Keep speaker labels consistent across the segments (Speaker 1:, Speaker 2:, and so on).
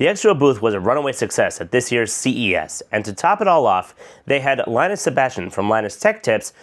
Speaker 1: The XREAL booth was a runaway success at this year's CES, and to top it all off, they had Linus Sebastian from Linus Tech Tips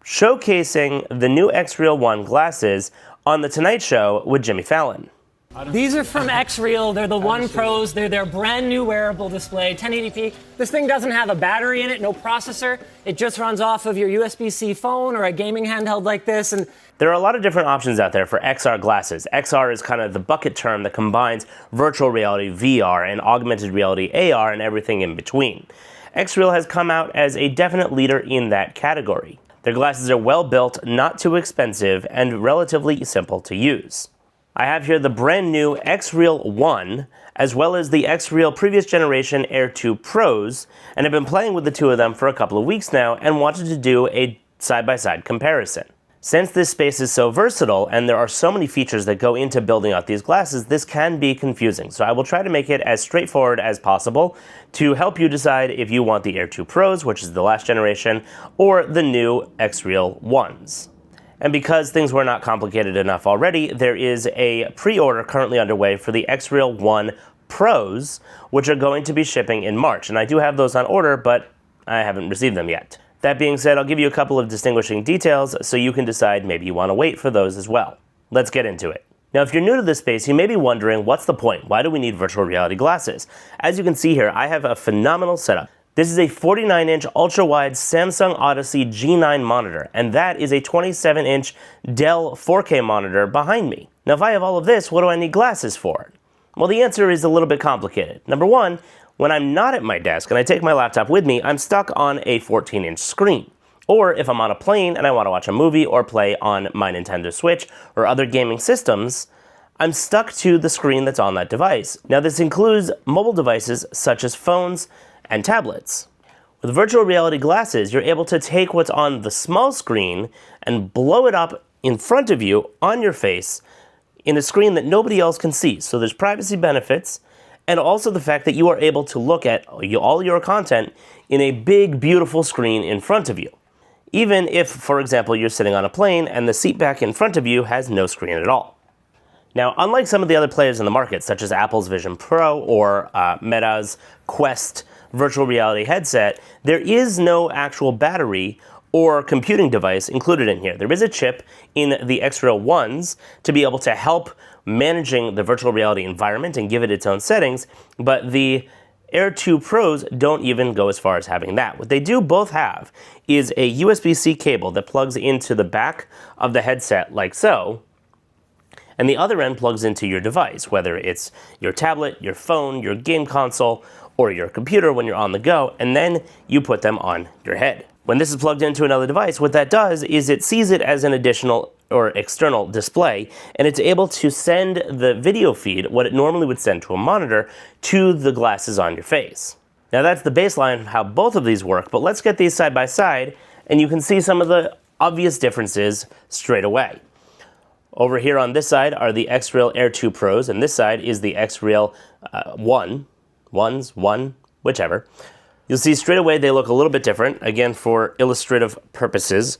Speaker 1: showcasing the new XREAL One glasses on The Tonight Show with Jimmy Fallon.
Speaker 2: These are from XREAL. They're the One Pros. They're their brand new wearable display, 1080p. This thing doesn't have a battery in it, no processor. It just runs off of your USB-C phone or a gaming handheld like this. And
Speaker 1: there are a lot of different options out there for XR glasses. XR is kind of the bucket term that combines virtual reality, VR, and augmented reality, AR, and everything in between. XREAL has come out as a definite leader in that category. Their glasses are well built, not too expensive, and relatively simple to use. I have here the brand new XREAL One, as well as the XREAL previous generation Air 2 Pros, and I've been playing with the two of them for a couple of weeks now and wanted to do a side-by-side comparison. Since this space is so versatile and there are so many features that go into building out these glasses, this can be confusing. So I will try to make it as straightforward as possible to help you decide if you want the Air 2 Pros, which is the last generation, or the new XREAL Ones. And because things were not complicated enough already, there is a pre-order currently underway for the XREAL One Pros, which are going to be shipping in March. And I do have those on order, but I haven't received them yet. That being said, I'll give you a couple of distinguishing details so you can decide maybe you want to wait for those as well. Let's get into it. Now, if you're new to this space, you may be wondering, what's the point? Why do we need virtual reality glasses? As you can see here, I have a phenomenal setup. This is a 49-inch ultra-wide Samsung Odyssey G9 monitor, and that is a 27-inch Dell 4K monitor behind me. Now, if I have all of this, what do I need glasses for? Well, the answer is a little bit complicated. Number one, when I'm not at my desk and I take my laptop with me, I'm stuck on a 14-inch screen. Or if I'm on a plane and I want to watch a movie or play on my Nintendo Switch or other gaming systems, I'm stuck to the screen that's on that device. Now, this includes mobile devices such as phones and tablets. With virtual reality glasses, you're able to take what's on the small screen and blow it up in front of you on your face in a screen that nobody else can see. So there's privacy benefits, and also the fact that you are able to look at all your content in a big, beautiful screen in front of you. Even if, for example, you're sitting on a plane and the seat back in front of you has no screen at all. Now, unlike some of the other players in the market, such as Apple's Vision Pro or Meta's Quest virtual reality headset, there is no actual battery or computing device included in here. There is a chip in the XREAL Ones to be able to help managing the virtual reality environment and give it its own settings, but the Air 2 Pros don't even go as far as having that. What they do both have is a USB-C cable that plugs into the back of the headset like so, and the other end plugs into your device, whether it's your tablet, your phone, your game console, or your computer when you're on the go, and then you put them on your head. When this is plugged into another device, what that does is it sees it as an additional or external display, and it's able to send the video feed, what it normally would send to a monitor, to the glasses on your face. Now that's the baseline of how both of these work, but let's get these side by side, and you can see some of the obvious differences straight away. Over here on this side are the XREAL Air 2 Pros, and this side is the XREAL One, whichever. You'll see straight away they look a little bit different, again for illustrative purposes.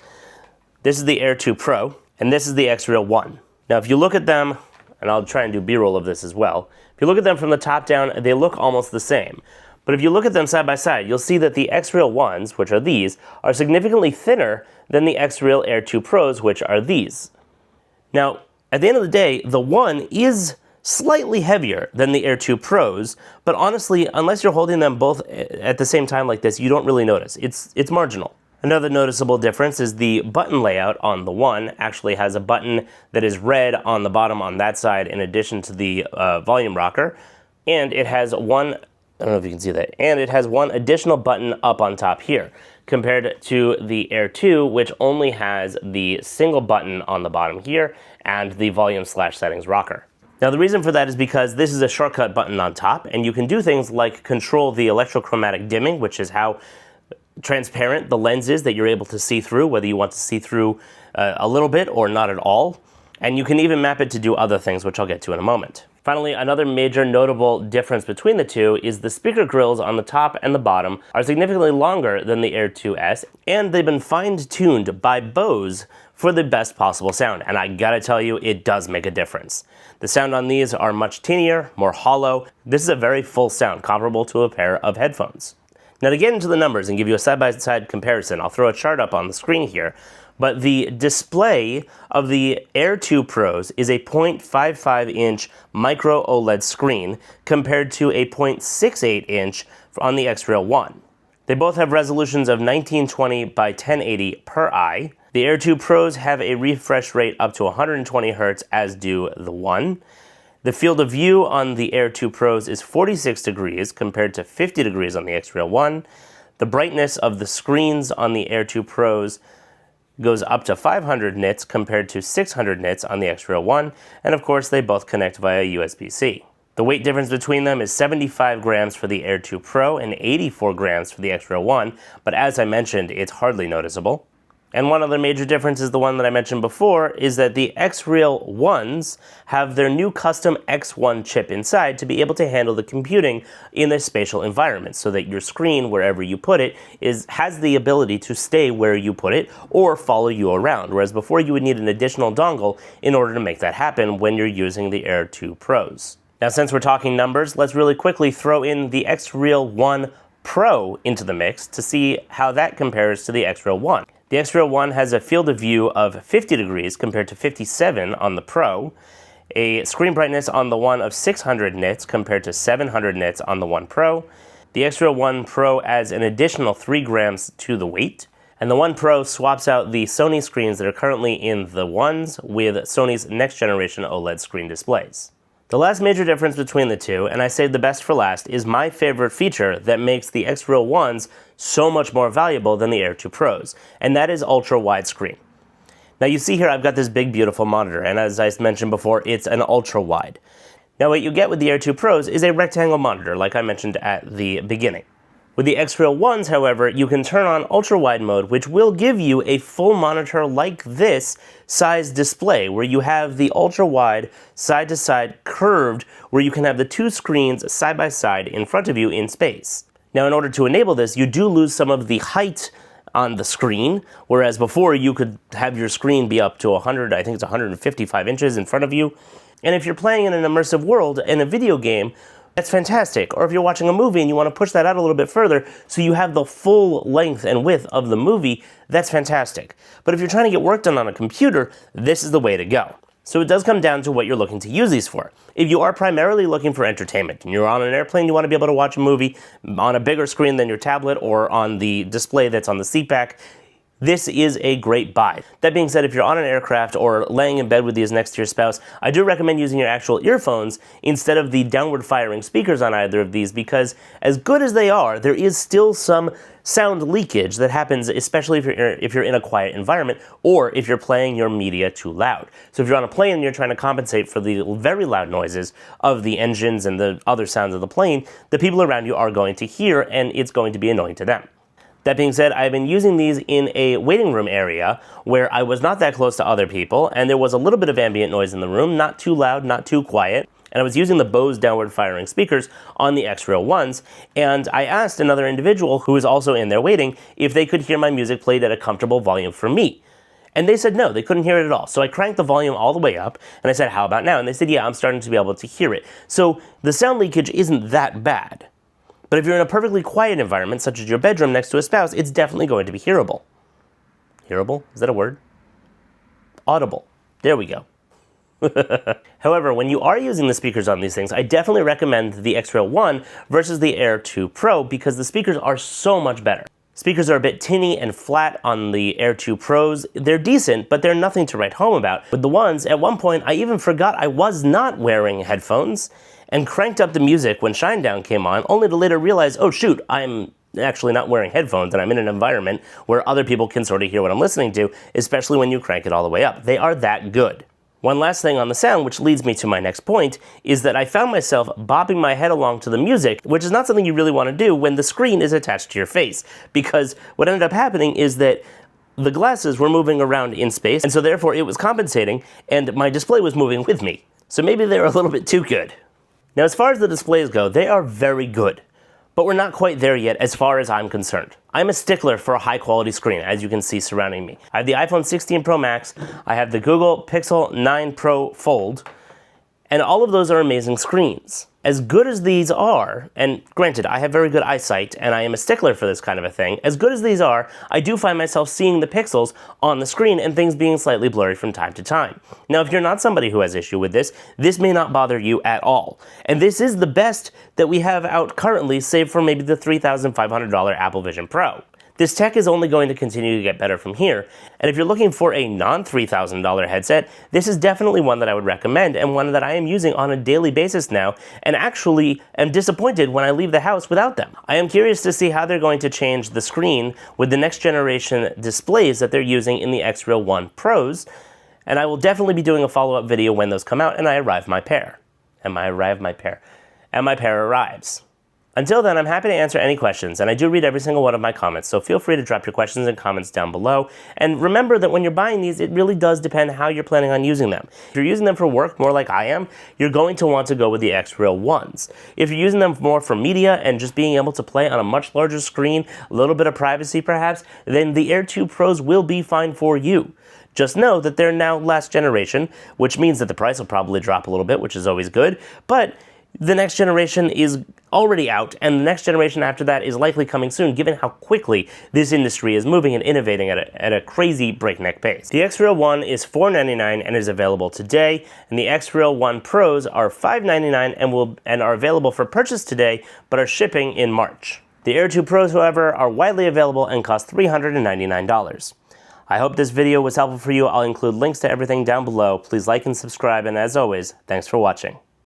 Speaker 1: This is the Air 2 Pro, and this is the XREAL One. Now if you look at them, and I'll try and do B-roll of this as well, if you look at them from the top down, they look almost the same. But if you look at them side by side, you'll see that the XREAL Ones, which are these, are significantly thinner than the XREAL Air 2 Pros, which are these. Now, at the end of the day, the One is slightly heavier than the Air 2 Pros, but honestly, unless you're holding them both at the same time like this, you don't really notice. It's marginal. Another noticeable difference is the button layout on the One actually has a button that is red on the bottom on that side in addition to the volume rocker, and it has one, I don't know if you can see that, and it has one additional button up on top here, compared to the Air 2, which only has the single button on the bottom here and the volume/settings rocker. Now the reason for that is because this is a shortcut button on top, and you can do things like control the electrochromatic dimming, which is how transparent the lens is that you're able to see through, whether you want to see through a little bit or not at all. And you can even map it to do other things, which I'll get to in a moment. Finally, another major notable difference between the two is the speaker grills on the top and the bottom are significantly longer than the Air 2S, and they've been fine-tuned by Bose for the best possible sound. And I gotta tell you, it does make a difference. The sound on these are much tinier, more hollow. This is a very full sound, comparable to a pair of headphones. Now to get into the numbers and give you a side-by-side comparison, I'll throw a chart up on the screen here, but the display of the Air 2 Pros is a 0.55-inch micro OLED screen compared to a 0.68-inch on the XREAL One. They both have resolutions of 1920 by 1080 per eye. The Air 2 Pros have a refresh rate up to 120 Hz, as do the One. The field of view on the Air 2 Pros is 46 degrees compared to 50 degrees on the XREAL One. The brightness of the screens on the Air 2 Pros goes up to 500 nits compared to 600 nits on the XREAL One, and of course they both connect via USB-C. The weight difference between them is 75 grams for the Air 2 Pro and 84 grams for the XREAL One, but as I mentioned, it's hardly noticeable. And one other major difference is the one that I mentioned before, is that the XREAL Ones have their new custom X1 chip inside to be able to handle the computing in a spatial environment, so that your screen, wherever you put it, has the ability to stay where you put it or follow you around, whereas before you would need an additional dongle in order to make that happen when you're using the Air 2 Pros. Now since we're talking numbers, let's really quickly throw in the XREAL One Pro into the mix to see how that compares to the XREAL One. The XREAL One has a field of view of 50 degrees compared to 57 on the Pro, a screen brightness on the One of 600 nits compared to 700 nits on the One Pro. The XREAL One Pro adds an additional 3 grams to the weight, and the One Pro swaps out the Sony screens that are currently in the Ones with Sony's next generation OLED screen displays. The last major difference between the two, and I saved the best for last, is my favorite feature that makes the XREAL Ones so much more valuable than the Air 2 Pros, and that is ultra widescreen. Now you see here I've got this big beautiful monitor, and as I mentioned before, it's an ultra wide. Now what you get with the Air 2 Pros is a rectangle monitor, like I mentioned at the beginning. With the XREAL Ones, however, you can turn on ultra-wide mode, which will give you a full monitor like this size display, where you have the ultra-wide, side-to-side curved, where you can have the two screens side-by-side in front of you in space. Now, in order to enable this, you do lose some of the height on the screen, whereas before you could have your screen be up to 100, I think it's 155 inches in front of you. And if you're playing in an immersive world in a video game, that's fantastic. Or if you're watching a movie and you want to push that out a little bit further so you have the full length and width of the movie, that's fantastic. But if you're trying to get work done on a computer, this is the way to go. So it does come down to what you're looking to use these for. If you are primarily looking for entertainment and you're on an airplane, you want to be able to watch a movie on a bigger screen than your tablet or on the display that's on the seat back, this is a great buy. That being said, if you're on an aircraft or laying in bed with these next to your spouse, I do recommend using your actual earphones instead of the downward firing speakers on either of these, because as good as they are, there is still some sound leakage that happens, especially if you're in a quiet environment or if you're playing your media too loud. So if you're on a plane and you're trying to compensate for the very loud noises of the engines and the other sounds of the plane, the people around you are going to hear, and it's going to be annoying to them. That being said, I've been using these in a waiting room area where I was not that close to other people, and there was a little bit of ambient noise in the room, not too loud, not too quiet, and I was using the Bose downward firing speakers on the XREAL Ones, and I asked another individual who was also in there waiting if they could hear my music played at a comfortable volume for me. And they said no, they couldn't hear it at all. So I cranked the volume all the way up, and I said, how about now? And they said, yeah, I'm starting to be able to hear it. So the sound leakage isn't that bad. But if you're in a perfectly quiet environment, such as your bedroom next to a spouse, it's definitely going to be hearable. Hearable? Is that a word? Audible. There we go. However, when you are using the speakers on these things, I definitely recommend the XREAL One versus the Air 2 Pro because the speakers are so much better. Speakers are a bit tinny and flat on the Air 2 Pros. They're decent, but they're nothing to write home about. With the Ones, at one point, I even forgot I was not wearing headphones and cranked up the music when Shinedown came on, only to later realize, oh shoot, I'm actually not wearing headphones and I'm in an environment where other people can sort of hear what I'm listening to, especially when you crank it all the way up. They are that good. One last thing on the sound, which leads me to my next point, is that I found myself bobbing my head along to the music, which is not something you really want to do when the screen is attached to your face, because what ended up happening is that the glasses were moving around in space, and so therefore it was compensating, and my display was moving with me. So maybe they're a little bit too good. Now, as far as the displays go, they are very good. But we're not quite there yet as far as I'm concerned. I'm a stickler for a high quality screen, as you can see surrounding me. I have the iPhone 16 Pro Max, I have the Google Pixel 9 Pro Fold, and all of those are amazing screens. As good as these are, and granted, I have very good eyesight and I am a stickler for this kind of a thing, as good as these are, I do find myself seeing the pixels on the screen and things being slightly blurry from time to time. Now, if you're not somebody who has issue with this may not bother you at all. And this is the best that we have out currently, save for maybe the $3,500 Apple Vision Pro. This tech is only going to continue to get better from here, and if you're looking for a non-$3,000 headset, this is definitely one that I would recommend, and one that I am using on a daily basis now, and actually am disappointed when I leave the house without them. I am curious to see how they're going to change the screen with the next generation displays that they're using in the XREAL One Pros, and I will definitely be doing a follow-up video when those come out and I arrive my pair. And my pair arrives. Until then, I'm happy to answer any questions, and I do read every single one of my comments, so feel free to drop your questions and comments down below. And remember that when you're buying these, it really does depend how you're planning on using them. If you're using them for work, more like I am, you're going to want to go with the XREAL Ones. If you're using them more for media and just being able to play on a much larger screen, a little bit of privacy perhaps, then the Air 2 Pros will be fine for you. Just know that they're now last generation, which means that the price will probably drop a little bit, which is always good, but the next generation is already out, and the next generation after that is likely coming soon, given how quickly this industry is moving and innovating at a crazy breakneck pace. The XREAL One is $499 and is available today, and the XREAL One Pros are $599 and are available for purchase today, but are shipping in March. The Air 2 Pros, however, are widely available and cost $399. I hope this video was helpful for you. I'll include links to everything down below. Please like and subscribe, and as always, thanks for watching.